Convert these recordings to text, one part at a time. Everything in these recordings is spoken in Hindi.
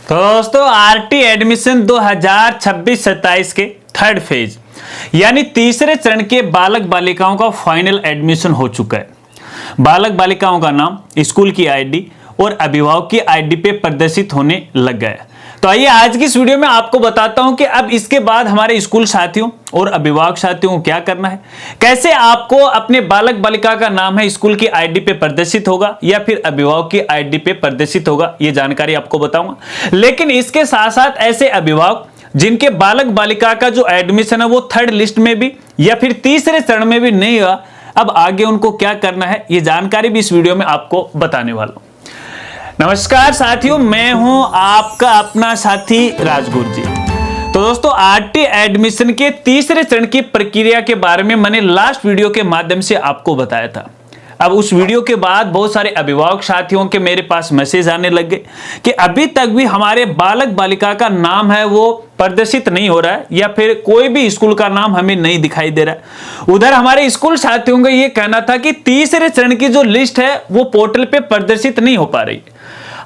तो दोस्तों आरटी एडमिशन 2026-27 के थर्ड फेज यानी तीसरे चरण के बालक बालिकाओं का फाइनल एडमिशन हो चुका है। बालक बालिकाओं का नाम, स्कूल की आईडी और अभिभावक की आईडी पे प्रदर्शित होने लग गया है। तो आइए आज की इस वीडियो में आपको बताता हूं कि अब इसके बाद हमारे स्कूल साथियों और अभिभावक साथियों को क्या करना है, कैसे आपको अपने बालक बालिका का नाम है स्कूल की आईडी पे प्रदर्शित होगा या फिर अभिभावक की आईडी पे प्रदर्शित होगा, ये जानकारी आपको बताऊंगा। लेकिन इसके साथ साथ ऐसे अभिभावक जिनके बालक बालिका का जो एडमिशन है वो थर्ड लिस्ट में भी या फिर तीसरे चरण में भी नहीं हुआ, अब आगे उनको क्या करना है ये जानकारी भी इस वीडियो में आपको बताने वाला हूं। नमस्कार साथियों, मैं हूं आपका अपना साथी राजगुरु जी। तो दोस्तों आरटी एडमिशन के तीसरे चरण की प्रक्रिया के बारे में मैंने लास्ट वीडियो के माध्यम से आपको बताया था। अब उस वीडियो के बाद बहुत सारे अभिभावक साथियों के मेरे पास मैसेज आने लग गए कि अभी तक भी हमारे बालक बालिका का नाम है वो प्रदर्शित नहीं हो रहा है या फिर कोई भी स्कूल का नाम हमें नहीं दिखाई दे रहा है। उधर हमारे स्कूल साथियों का ये कहना था कि तीसरे चरण की जो लिस्ट है वो पोर्टल पे प्रदर्शित नहीं हो पा रही।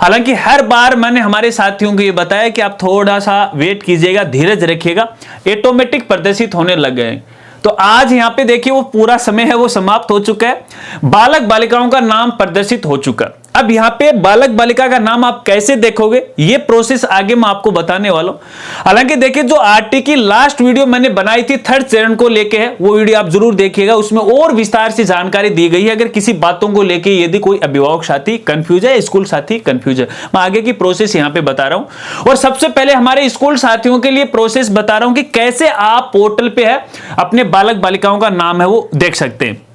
हालांकि हर बार मैंने हमारे साथियों को ये बताया कि आप थोड़ा सा वेट कीजिएगा, धीरज रखिएगा, ऑटोमेटिक प्रदर्शित होने लग गए। तो आज यहाँ पे देखिए वो पूरा समय है वो समाप्त हो चुका है, बालक बालिकाओं का नाम प्रदर्शित हो चुका। अब यहाँ पे बालक बालिका का नाम आप कैसे देखोगे ये प्रोसेस आगे मैं आपको बताने वाला हूँ। हालांकि देखिए जो आरटी की लास्ट वीडियो मैंने बनाई थी थर्ड चरण को लेके है, वो वीडियो आप जरूर देखिएगा, उसमें और विस्तार से जानकारी दी गई है। अगर किसी बातों को लेके यदि कोई अभिभावक साथी कंफ्यूज है, स्कूल साथी कंफ्यूज है, मैं आगे की प्रोसेस यहाँ पे बता रहा हूँ। और सबसे पहले हमारे स्कूल साथियों के लिए प्रोसेस बता रहा हूँ कि कैसे आप पोर्टल पे है अपने बालक बालिकाओं का नाम है वो देख सकते हैं।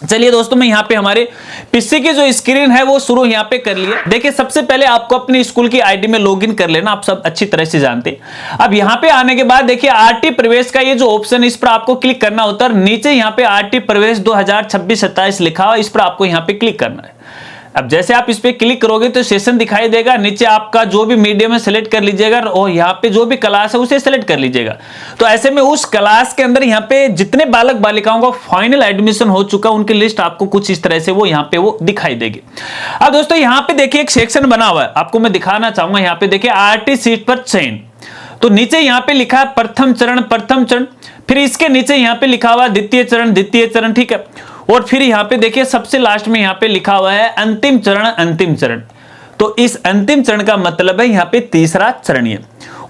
चलिए दोस्तों, मैं यहाँ पे हमारे पीसी की जो स्क्रीन है वो शुरू यहाँ पे कर लिया। देखिए सबसे पहले आपको अपनी स्कूल की आईडी में लॉगिन कर लेना, आप सब अच्छी तरह से जानते हैं। अब यहाँ पे आने के बाद देखिए आरटी प्रवेश का ये जो ऑप्शन है इस पर आपको क्लिक करना होता है। नीचे यहाँ पे आरटी प्रवेश 2026-27 लिखा हुआ, इस पर आपको यहाँ पे क्लिक करना है। अब जैसे आप इस पे क्लिक करोगे तो सेशन दिखाई देगा, नीचे आपका जो भी मीडियम है सेलेक्ट कर लीजिएगा और यहाँ पे जो भी क्लास है उसे सेलेक्ट कर लीजिएगा। तो ऐसे में उस क्लास के अंदर यहाँ पे जितने बालक बालिकाओं का फाइनल एडमिशन हो चुका उनकी लिस्ट आपको कुछ इस तरह से वो यहाँ पे वो दिखाई देगी। अब दोस्तों यहाँ पे देखिए एक सेक्शन बना हुआ है, आपको मैं दिखाना चाहूंगा। यहाँ पे देखिए आरटी सीट पर चयन, तो नीचे यहाँ पे लिखा है प्रथम चरण, फिर इसके नीचे यहाँ पे लिखा हुआ द्वितीय चरण, ठीक है। और फिर यहाँ पे देखिए सबसे लास्ट में यहाँ पे लिखा हुआ है अंतिम चरण। तो इस अंतिम चरण का मतलब है यहाँ पे तीसरा चरण है।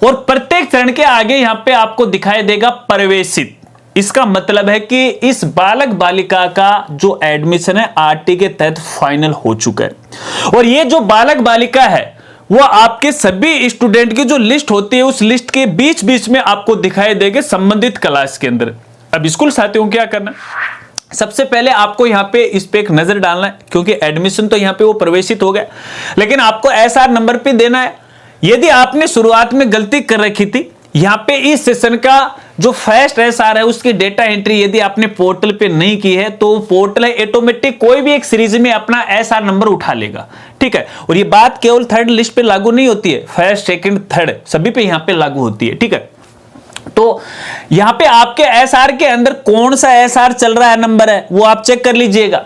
और प्रत्येक चरण के आगे यहाँ पे आपको दिखाई देगा प्रवेशित। इसका मतलब है कि इस बालक बालिका का जो एडमिशन है आरटी के तहत फाइनल हो चुका है। और ये जो बालक बालिका है वो आपके सभी स्टूडेंट की जो लिस्ट होती है उस लिस्ट के बीच बीच में आपको दिखाई देगी संबंधित क्लास के अंदर। अब स्कूल साथियों को क्या करना है, सबसे पहले आपको यहाँ पे इस पे एक नजर डालना है, क्योंकि एडमिशन तो यहाँ पे वो प्रवेशित हो गया, लेकिन आपको एसआर नंबर पे देना है। यदि आपने शुरुआत में गलती कर रखी थी, यहाँ पे इस सेशन का जो फर्स्ट एसआर है उसकी डेटा एंट्री यदि आपने पोर्टल पे नहीं की है तो पोर्टल है ऑटोमेटिक कोई भी एक सीरीज में अपना एसआर नंबर उठा लेगा, ठीक है। और ये बात केवल थर्ड लिस्ट पे लागू नहीं होती है, फर्स्ट सेकंड थर्ड सभी पे यहाँ पे लागू होती है, ठीक है। तो यहां पे आपके एसआर के अंदर कौन सा एसआर चल रहा है नंबर है वो आप चेक कर लीजिएगा।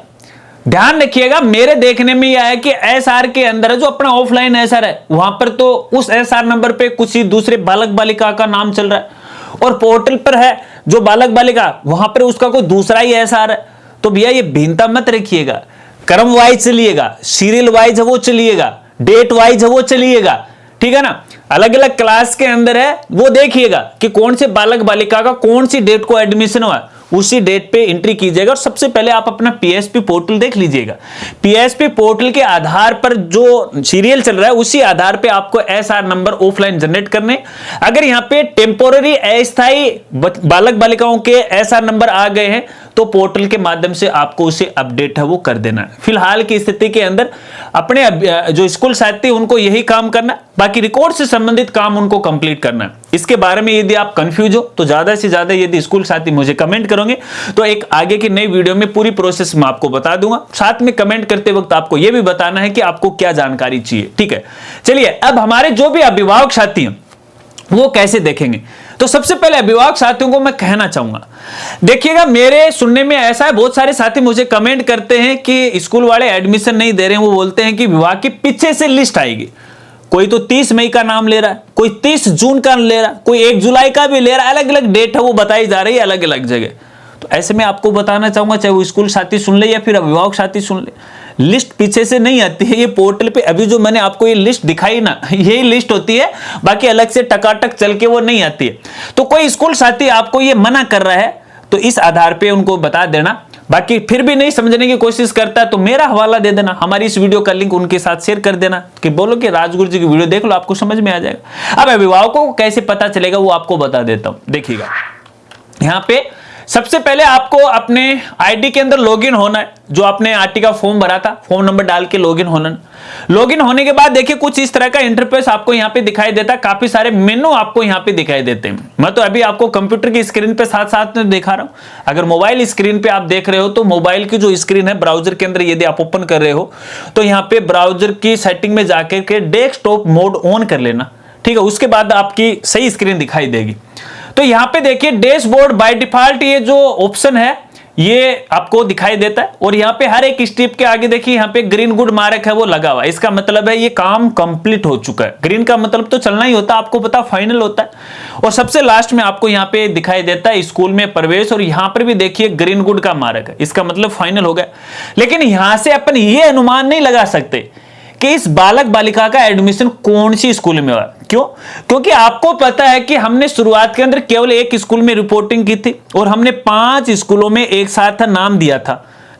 ध्यान रखिएगा, मेरे देखने में यह है कि एसआर के अंदर है जो अपना ऑफलाइन एसआर है वहां पर तो उस एसआर नंबर पे कुछ ही दूसरे बालक बालिका का नाम चल रहा है और पोर्टल पर है जो बालक बालिका वहां पर उसका कोई दूसरा ही एसआर है। तो भैया ये भिन्नता मत रखिएगा, क्रम वाइज चलिएगा, सीरियल वाइज है वो चलिएगा, डेट वाइज है वो चलिएगा, ठीक है ना। अलग अलग क्लास के अंदर है वो देखिएगा कि कौन से बालक बालिका का कौन सी डेट को एडमिशन हुआ, उसी डेट पे एंट्री कीजिएगा। और सबसे पहले आप अपना पीएसपी पोर्टल देख लीजिएगा। पीएसपी पोर्टल के आधार पर जो सीरियल चल रहा है उसी आधार पे आपको एसआर नंबर ऑफलाइन जनरेट करने। अगर यहाँ पे टेम्पोररी अस्थायी बालक बालिकाओं के एसआर नंबर आ गए हैं तो पोर्टल के माध्यम से आपको उसे अपडेट है वो कर देना है। फिलहाल की स्थिति के अंदर अपने जो स्कूल साथी उनको यही काम करना है, बाकी रिकॉर्ड से संबंधित काम उनको कंप्लीट करना है। इसके बारे में यदि आप कंफ्यूज हो तो ज्यादा से ज्यादा यदि स्कूल साथी मुझे कमेंट करोगे तो एक आगे की नई वीडियो में पूरी प्रोसेस मैं आपको बता दूंगा। साथ में कमेंट करते वक्त आपको यह भी बताना है कि आपको क्या जानकारी चाहिए, ठीक है। चलिए अब हमारे जो भी अभिभावक साथी हैं वो कैसे देखेंगे, तो सबसे पहले अभिभावक साथियों को मैं कहना चाहूंगा, देखिएगा मेरे सुनने में ऐसा है बहुत सारे साथी मुझे कमेंट करते हैं कि स्कूल वाले एडमिशन नहीं दे रहे हैं, वो बोलते हैं कि विभाग के पीछे से लिस्ट आएगी। कोई तो 30 मई का नाम ले रहा है, कोई 30 जून का ले रहा है, कोई 1 जुलाई का भी ले रहा है, अलग अलग डेट है वो बताई जा रही है अलग अलग जगह। तो ऐसे में आपको बताना चाहूंगा, चाहे वो स्कूल साथी सुन ले या फिर अभिभावक साथी सुन ले, लिस्ट पीछे से नहीं आती है, ये पोर्टल पे अभी जो मैंने आपको ये लिस्ट दिखाई ना, यही लिस्ट होती है, बाकी अलग से टकाटक चल के वो नहीं आती है। तो कोई स्कूल साथी आपको ये मना कर रहा है तो इस आधार पे उनको बता देना, बाकी फिर भी नहीं समझने की कोशिश करता है तो मेरा हवाला दे देना, हमारी इस वीडियो का लिंक उनके साथ शेयर कर देना कि बोलो कि राजगुरु जी की वीडियो देख लो, आपको समझ में आ जाएगा। अब अभिभावकों को कैसे पता चलेगा वो आपको बता देता हूं, देखिएगा। यहां पे सबसे पहले आपको अपने आईडी के अंदर लॉगिन होना है, जो आपने आरटी का फॉर्म भरा था, फॉर्म नंबर डाल के लॉगिन होना। लॉगिन होने के बाद देखिए कुछ इस तरह का इंटरफेस आपको यहां पे दिखाई देता है, काफी सारे मेनू आपको यहां पे दिखाई देते हैं। मैं तो अभी आपको कंप्यूटर की स्क्रीन पे साथ साथ में दिखा रहा हूं, अगर मोबाइल स्क्रीन पे आप देख रहे हो तो मोबाइल की जो स्क्रीन है ब्राउजर के अंदर यदि आप ओपन कर रहे हो तो यहां पे ब्राउजर की सेटिंग में जाकर के डेस्कटॉप मोड ऑन कर लेना, ठीक है। उसके बाद आपकी सही स्क्रीन दिखाई देगी। तो यहां पे देखिए डैशबोर्ड बाय डिफॉल्ट ये जो ऑप्शन है ये आपको दिखाई देता है, और यहां पे हर एक स्टेप के आगे देखिए यहां पे ग्रीन गुड मार्क है वो लगा हुआ है, इसका मतलब है ये काम कंप्लीट हो चुका है। ग्रीन का मतलब तो चलना ही होता है, आपको पता फाइनल होता है। और सबसे लास्ट में आपको यहां पे दिखाई देता है स्कूल में प्रवेश, और यहां पर भी देखिए ग्रीन गुड का मार्क है, इसका मतलब फाइनल हो गया। लेकिन यहां से अपन ये अनुमान नहीं लगा सकते कि इस बालक बालिका का एडमिशन कौन सी स्कूल में हुआ। क्यों? क्योंकि आपको पता है कि हमने शुरुआत के अंदर केवल एक स्कूल में रिपोर्टिंग की थी और हमने 5 स्कूलों में एक साथ नाम दिया था,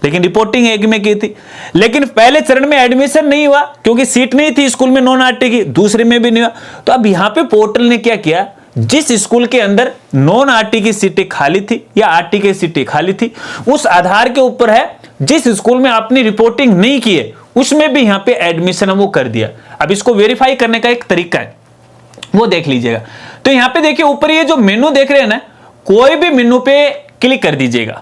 लेकिन रिपोर्टिंग एक में की थी। लेकिन पहले चरण में एडमिशन नहीं हुआ क्योंकि सीट नहीं थी स्कूल में नॉन आरटी की, दूसरे में भी नहीं हुआ। तो अब यहां पे पोर्टल ने क्या किया, जिस स्कूल के अंदर नॉन आरटी की सीटें खाली थी या आरटी की सीटें खाली थी, उस आधार के ऊपर है जिस स्कूल में आपने रिपोर्टिंग नहीं की है उसमें भी यहां पे एडमिशन वो कर दिया। अब इसको वेरीफाई करने का एक तरीका है, वो देख लीजिएगा। तो यहां पे देखिए ऊपर ये जो मेनू देख रहे हैं ना, कोई भी मेनू पे क्लिक कर दीजिएगा।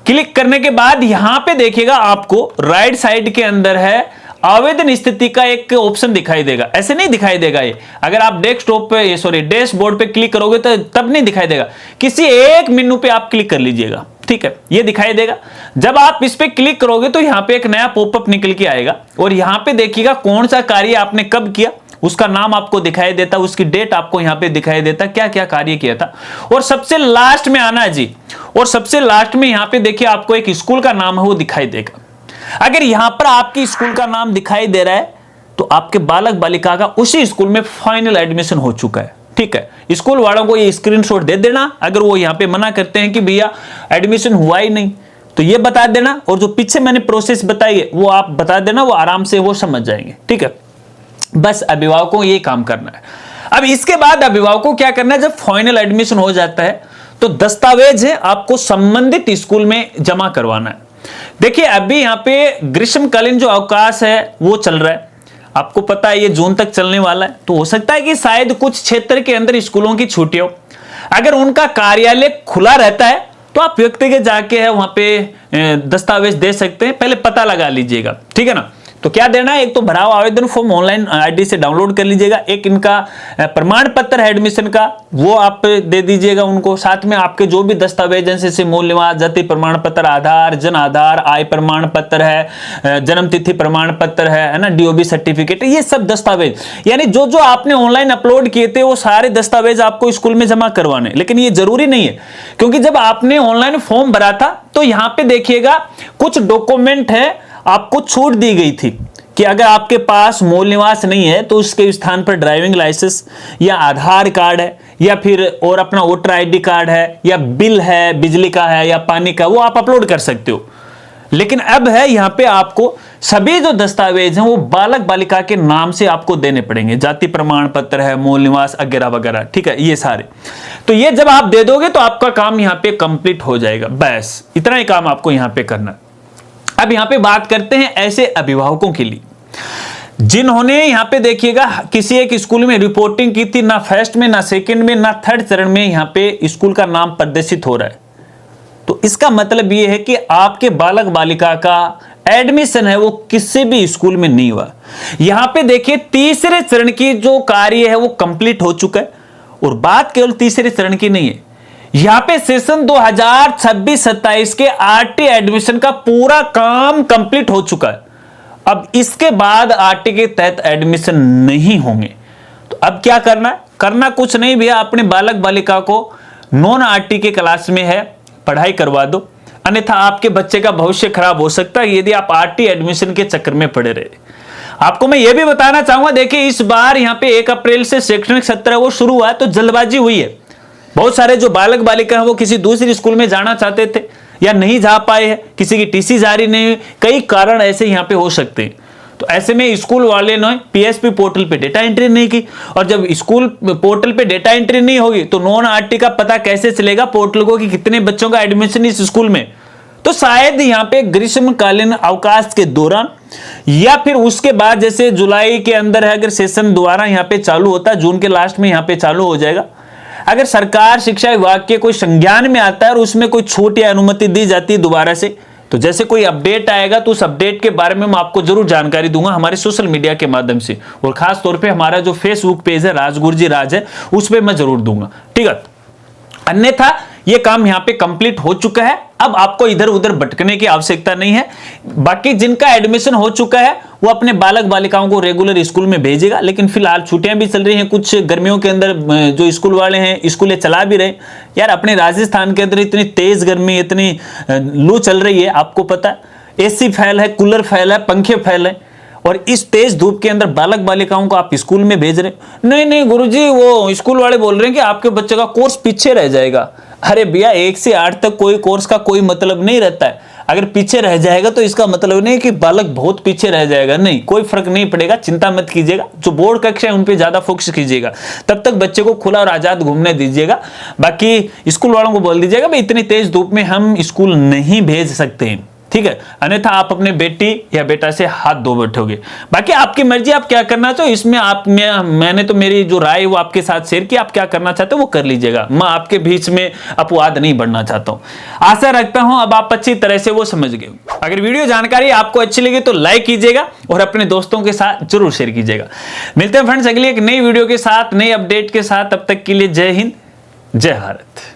क्लिक करने के बाद यहां पे देखिएगा आपको राइट साइड के अंदर है आवेदन स्थिति का एक ऑप्शन दिखाई देगा। ऐसे नहीं दिखाई देगा ये, अगर आप डेस्कटॉप पे सॉरी डैशबोर्ड पे क्लिक करोगे तो तब नहीं दिखाई देगा, किसी एक मेनू पे आप क्लिक कर लीजिएगा, ठीक है, ये दिखाई देगा। जब आप इस पे क्लिक करोगे तो यहां पे एक नया पॉपअप निकल के आएगा, और यहां पे देखिएगा कौन सा कार्य आपने कब किया, उसका नाम आपको दिखाई देता, उसकी डेट आपको यहां पे दिखाई देता, क्या क्या कार्य किया था। और सबसे लास्ट में आना है जी, और सबसे लास्ट में यहां पे देखिए आपको एक स्कूल का नाम है वो दिखाई देगा। अगर यहां पर आपकी स्कूल का नाम दिखाई दे रहा है तो आपके बालक बालिका का उसी स्कूल में फाइनल एडमिशन हो चुका है, ठीक है। स्कूल वालों को ये स्क्रीनशॉट दे देना, अगर वो यहां पे मना करते हैं कि भैया एडमिशन हुआ ही नहीं तो ये बता देना, और जो पीछे मैंने प्रोसेस बताई है वो आप बता देना, वो आराम से वो समझ जाएंगे, ठीक है। बस अभिभावकों को ये काम करना है। अब इसके बाद अभिभावकों को क्या करना है, जब फाइनल एडमिशन हो जाता है तो दस्तावेज है आपको संबंधित स्कूल में जमा करवाना है। देखिए अभी यहां पे ग्रीष्मकालीन जो अवकाश है वो चल रहा है, आपको पता है ये जून तक चलने वाला है, तो हो सकता है कि शायद कुछ क्षेत्र के अंदर स्कूलों की छुट्टी हो। अगर उनका कार्यालय खुला रहता है तो आप व्यक्तिगत जाके है वहां पे दस्तावेज दे सकते हैं, पहले पता लगा लीजिएगा, ठीक है ना। तो क्या देना है, एक तो भरा हुआ आवेदन फॉर्म ऑनलाइन आईडी से डाउनलोड कर लीजिएगा, एक इनका प्रमाण पत्र है एडमिशन का वो आप दे दीजिएगा उनको, साथ में आपके जो भी दस्तावेज जैसे मूल निवास, जाति प्रमाण पत्र, आधार, जन आधार, आय प्रमाण पत्र है, जन्म तिथि प्रमाण पत्र है ना, डीओबी सर्टिफिकेट, ये सब दस्तावेज यानी जो जो आपने ऑनलाइन अपलोड किए थे वो सारे दस्तावेज आपको स्कूल में जमा करवाने। लेकिन ये जरूरी नहीं है, क्योंकि जब आपने ऑनलाइन फॉर्म भरा था तो यहां पे देखिएगा कुछ डॉक्यूमेंट है आपको छूट दी गई थी कि अगर आपके पास मूल निवास नहीं है तो उसके स्थान पर ड्राइविंग लाइसेंस या आधार कार्ड है या फिर और अपना वोटर आईडी कार्ड है या बिल है बिजली का है या पानी का, वो आप अपलोड कर सकते हो। लेकिन अब है यहां पे आपको सभी जो दस्तावेज हैं वो बालक बालिका के नाम से आपको देने पड़ेंगे, जाति प्रमाण पत्र है, मूल निवास वगैरह वगैरह, ठीक है, ये सारे। तो ये जब आप दे दोगे तो आपका काम यहां पे कंप्लीट हो जाएगा, बस इतना ही काम आपको यहां पे करना है। अब यहां पे बात करते हैं ऐसे अभिभावकों के लिए जिन्होंने यहां पे देखिएगा किसी एक स्कूल में रिपोर्टिंग की थी, ना फर्स्ट में, ना सेकंड में, ना थर्ड चरण में यहां पे स्कूल का नाम प्रदर्शित हो रहा है। तो इसका मतलब यह है कि आपके बालक बालिका का एडमिशन है वो किसी भी स्कूल में नहीं हुआ। यहां पे देखिए तीसरे चरण की जो कार्य है वो कंप्लीट हो चुका है, और बात केवल तीसरे चरण की नहीं है, यहां पे सेशन 2026-27 के आरटी एडमिशन का पूरा काम कंप्लीट हो चुका है। अब इसके बाद आरटी के तहत एडमिशन नहीं होंगे। तो अब क्या करना है? करना कुछ नहीं भैया, अपने बालक बालिका को नॉन आरटी के क्लास में है पढ़ाई करवा दो, अन्यथा आपके बच्चे का भविष्य खराब हो सकता है यदि आप आरटी एडमिशन के चक्कर में पड़े रहे। आपको मैं यह भी बताना चाहूंगा, देखिए इस बार यहां पे 1 अप्रैल से शैक्षणिक सत्र वो शुरू हुआ है, तो जल्दबाजी हुई है। बहुत सारे जो बालक बालिका हैं वो किसी दूसरी स्कूल में जाना चाहते थे या नहीं जा पाए हैं, किसी की टीसी जारी नहीं हुई, कई कारण ऐसे यहां पे हो सकते हैं। तो ऐसे में स्कूल वाले ने पीएसपी पोर्टल पे डेटा एंट्री नहीं की, और जब स्कूल पोर्टल पे डेटा एंट्री नहीं होगी तो नॉन आरटी का पता कैसे चलेगा पोर्टल को कि कितने बच्चों का एडमिशन इस स्कूल में? तो शायद यहां पे ग्रीष्मकालीन अवकाश के दौरान या फिर उसके बाद, जैसे जुलाई के अंदर है, अगर सेशन दोबारा यहां पे चालू होता है, जून के लास्ट में यहां पे चालू हो जाएगा, अगर सरकार शिक्षा विभाग के कोई संज्ञान में आता है और उसमें कोई छूट या अनुमति दी जाती है दोबारा से, तो जैसे कोई अपडेट आएगा तो उस अपडेट के बारे में मैं आपको जरूर जानकारी दूंगा हमारे सोशल मीडिया के माध्यम से, और खास तौर पे हमारा जो फेसबुक पेज है राजगुरुजी राज है उस पर मैं जरूर दूंगा, ठीक है। अन्यथा ये काम यहाँ पे कंप्लीट हो चुका है, अब आपको इधर उधर भटकने की आवश्यकता नहीं है। बाकी जिनका एडमिशन हो चुका है वो अपने बालक बालिकाओं को रेगुलर स्कूल में भेजेगा, लेकिन फिलहाल छुट्टियां भी चल रही हैं, कुछ गर्मियों के अंदर जो स्कूल वाले हैं स्कूलें चला भी रहे। यार अपने राजस्थान के अंदर इतनी तेज गर्मी, इतनी लू चल रही है, आपको पता है, एसी फेल है, कूलर फेल है, पंखे फेल है, और इस तेज धूप के अंदर बालक बालिकाओं को आप स्कूल में भेज रहे। नहीं गुरुजी, वो स्कूल वाले बोल रहे हैं कि आपके बच्चे का कोर्स पीछे रह जाएगा। अरे भैया 1 से 8 तक कोई कोर्स का कोई मतलब नहीं रहता है। अगर पीछे रह जाएगा तो इसका मतलब नहीं कि बालक बहुत पीछे रह जाएगा, नहीं, कोई फर्क नहीं पड़ेगा, चिंता मत कीजिएगा। जो बोर्ड कक्षा है उन पे ज्यादा फोकस कीजिएगा, तब तक बच्चे को खुला और आजाद घूमने दीजिएगा। बाकी स्कूल वालों को बोल दीजिएगा भाई इतनी तेज धूप में हम स्कूल नहीं भेज सकते हैं, ठीक है, अन्यथा आप अपने बेटी या बेटा से हाथ धो बैठोगे। बाकी आपकी मर्जी, आप क्या करना चाहो इसमें। मैंने तो मेरी जो राय वो आपके साथ शेयर की, आप क्या करना चाहते हो वो कर लीजिएगा, मैं आपके बीच में अपवाद नहीं बढ़ना चाहता हूं। आशा रखता हूं अब आप अच्छी तरह से वो समझ गए। अगर वीडियो जानकारी आपको अच्छी लगी तो लाइक कीजिएगा और अपने दोस्तों के साथ जरूर शेयर कीजिएगा। मिलते हैं फ्रेंड्स अगली एक नई वीडियो के साथ, नई अपडेट के साथ, तब तक के लिए जय हिंद, जय भारत।